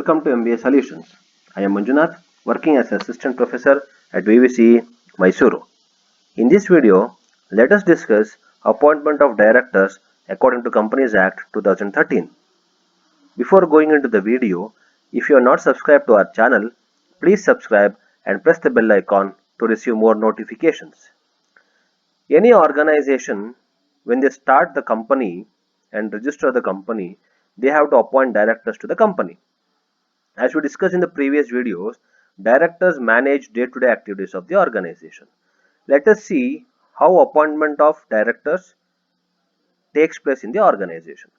welcome to MBA Solutions. I am Manjunath, working as Assistant Professor at VVC Mysuru. In this video, let us discuss appointment of directors according to Companies Act 2013. Before going into the video, if you are not subscribed to our channel, please subscribe and press the bell icon to receive more notifications. Any organization, when they start the company and register the company, they have to appoint directors to the company. As we discussed in the previous videos, directors manage day-to-day activities of the organization. Let us see how appointment of directors takes place in the organization.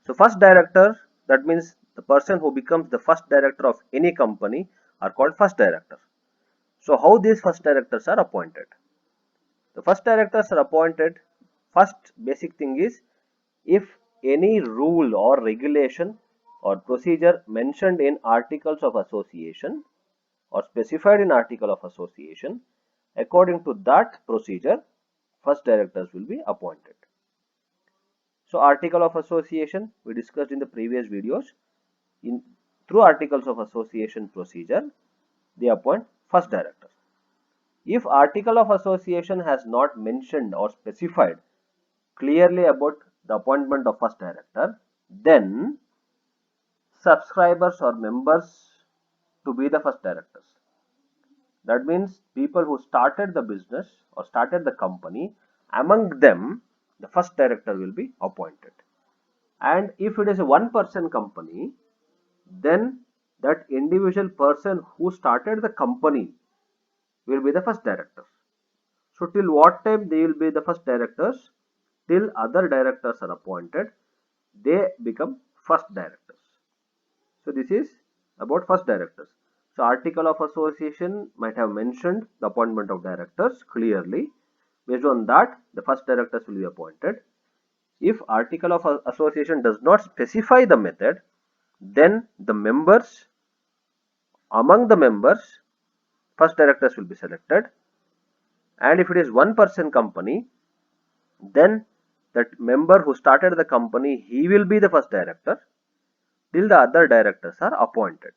So first director, that means the person who becomes the first director of any company are called first director. So how these first directors are appointed? The first directors are appointed, first basic thing is, if any rule or regulation or procedure mentioned in articles of association or specified in article of association, according to that procedure, first directors will be appointed. So article of association we discussed in the previous videos. Through articles of association procedure, they appoint first director. If article of association has not mentioned or specified clearly about the appointment of first director, then subscribers or members to be the first directors. That means people who started the business or started the company, among them the first director will be appointed. And if it is a one-person company, then that individual person who started the company will be the first director. So till what time they will be the first directors? Till other directors are appointed, they become first directors. So this is about first directors. So article of association might have mentioned the appointment of directors clearly. Based on that, the first directors will be appointed. If article of association does not specify the method, then the members, among the members, first directors will be selected. And if it is one-person company, then that member who started the company, he will be the first director till the other directors are appointed.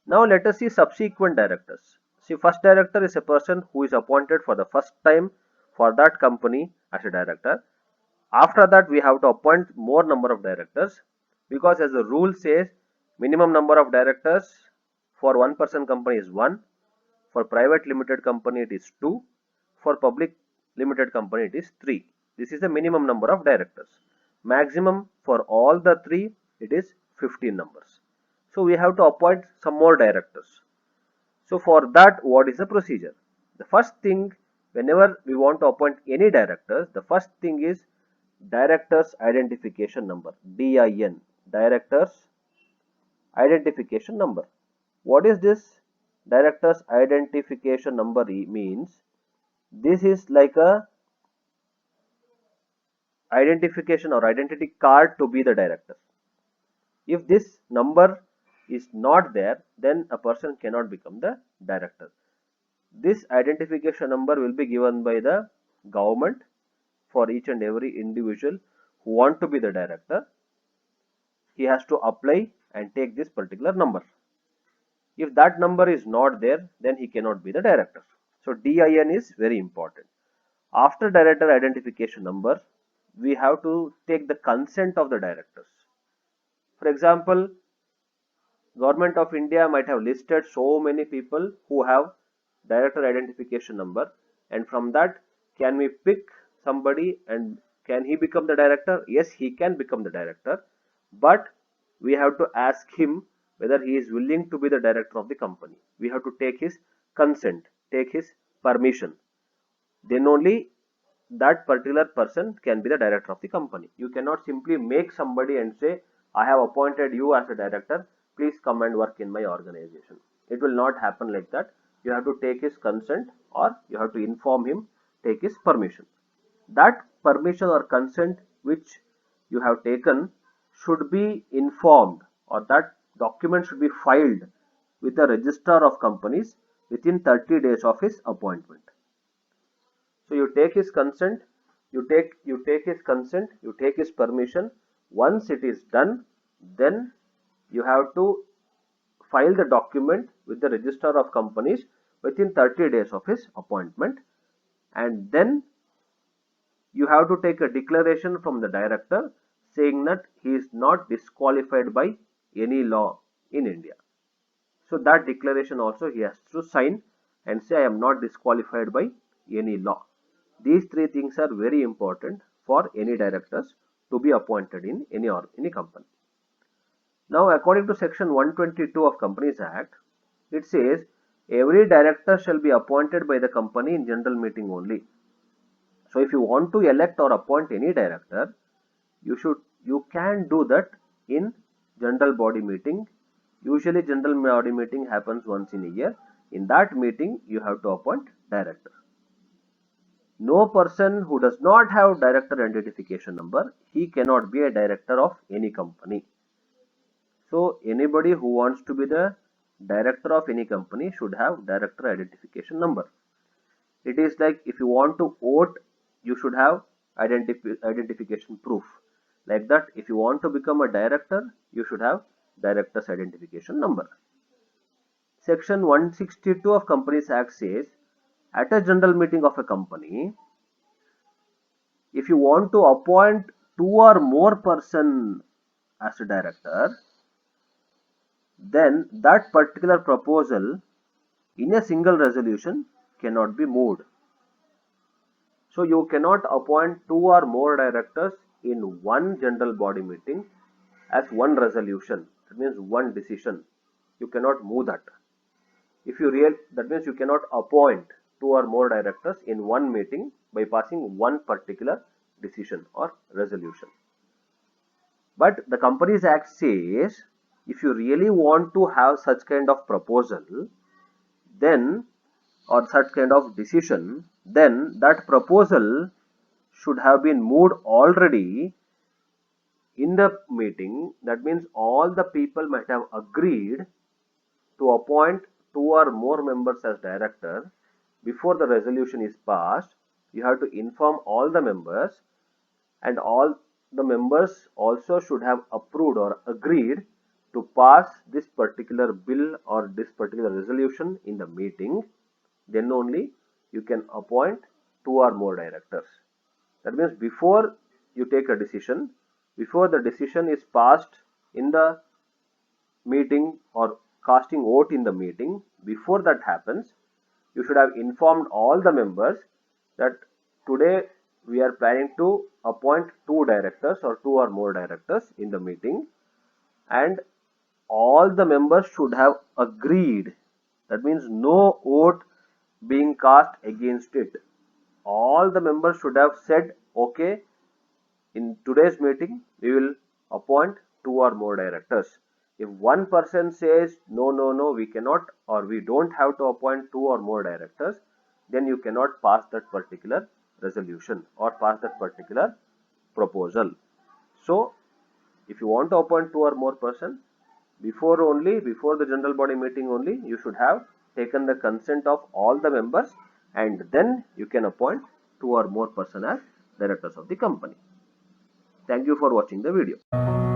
Now let us see subsequent directors. See, first director is a person who is appointed for the first time for that company as a director. After that, we have to appoint more number of directors, because as the rule says, minimum number of directors for one-person company is 1, for private limited company it is 2, for public limited company it is 3. This is the minimum number of directors. Maximum for all the 3 it is 15 numbers. So we have to appoint some more directors. So for that, what is the procedure? The first thing, whenever we want to appoint any directors, the first thing is Directors Identification Number, DIN, Directors Identification Number. What is this Directors Identification Number means? This is like a identification or identity card to be the director. If this number is not there, then a person cannot become the director. This identification number will be given by the government for each and every individual who want to be the director. He has to apply and take this particular number. If that number is not there, then he cannot be the director. So DIN is very important. After director identification number, we have to take the consent of the directors. For example, Government of India might have listed so many people who have director identification number, and from that, can we pick somebody and can he become the director? Yes, he can become the director, but we have to ask him whether he is willing to be the director of the company. We have to take his consent, take his permission. Then only that particular person can be the director of the company. You cannot simply make somebody and say, I have appointed you as a director, please come and work in my organization. It will not happen like that. You have to take his consent, or you have to inform him, take his permission. That permission or consent which you have taken should be informed, or that document should be filed with the register of companies within 30 days of his appointment. So you take his consent, you take his consent, you take his permission. Once it is done, then you have to file the document with the Register of Companies within 30 days of his appointment, and then you have to take a declaration from the director saying that he is not disqualified by any law in India. So that declaration also he has to sign and say I am not disqualified by any law. These three things are very important for any directors to be appointed in any company. Now according to section 122 of Companies Act, it says every director shall be appointed by the company in general meeting only. So if you want to elect or appoint any director, you can do that in general body meeting. Usually general body meeting happens once in a year. In that meeting you have to appoint director. No person who does not have director identification number, he cannot be a director of any company. So anybody who wants to be the director of any company should have director identification number. It is like if you want to vote, you should have identification proof. Like that, if you want to become a director, you should have director's identification number. Section 162 of Companies Act says, at a general meeting of a company, if you want to appoint 2 or more person as a director, then that particular proposal in a single resolution cannot be moved. So you cannot appoint 2 or more directors in one general body meeting as one resolution. That means one decision. You cannot move that. That means you cannot appoint 2 or more directors in one meeting by passing one particular decision or resolution. But the Companies Act says if you really want to have such kind of proposal, then or such kind of decision, then that proposal should have been moved already in the meeting. That means all the people might have agreed to appoint 2 or more members as director. Before the resolution is passed, you have to inform all the members, and all the members also should have approved or agreed to pass this particular bill or this particular resolution in the meeting. Then only you can appoint 2 or more directors. That means before you take a decision, before the decision is passed in the meeting or casting vote in the meeting, before that happens, you should have informed all the members that today we are planning to appoint 2 directors or 2 or more directors in the meeting, and all the members should have agreed. That means no vote being cast against it. All the members should have said, okay, in today's meeting we will appoint 2 or more directors. If one person says no, we cannot or we don't have to appoint 2 or more directors, then you cannot pass that particular resolution or pass that particular proposal. So if you want to appoint 2 or more person, before the general body meeting only, you should have taken the consent of all the members, and then you can appoint 2 or more person as directors of the company. Thank you for watching the video.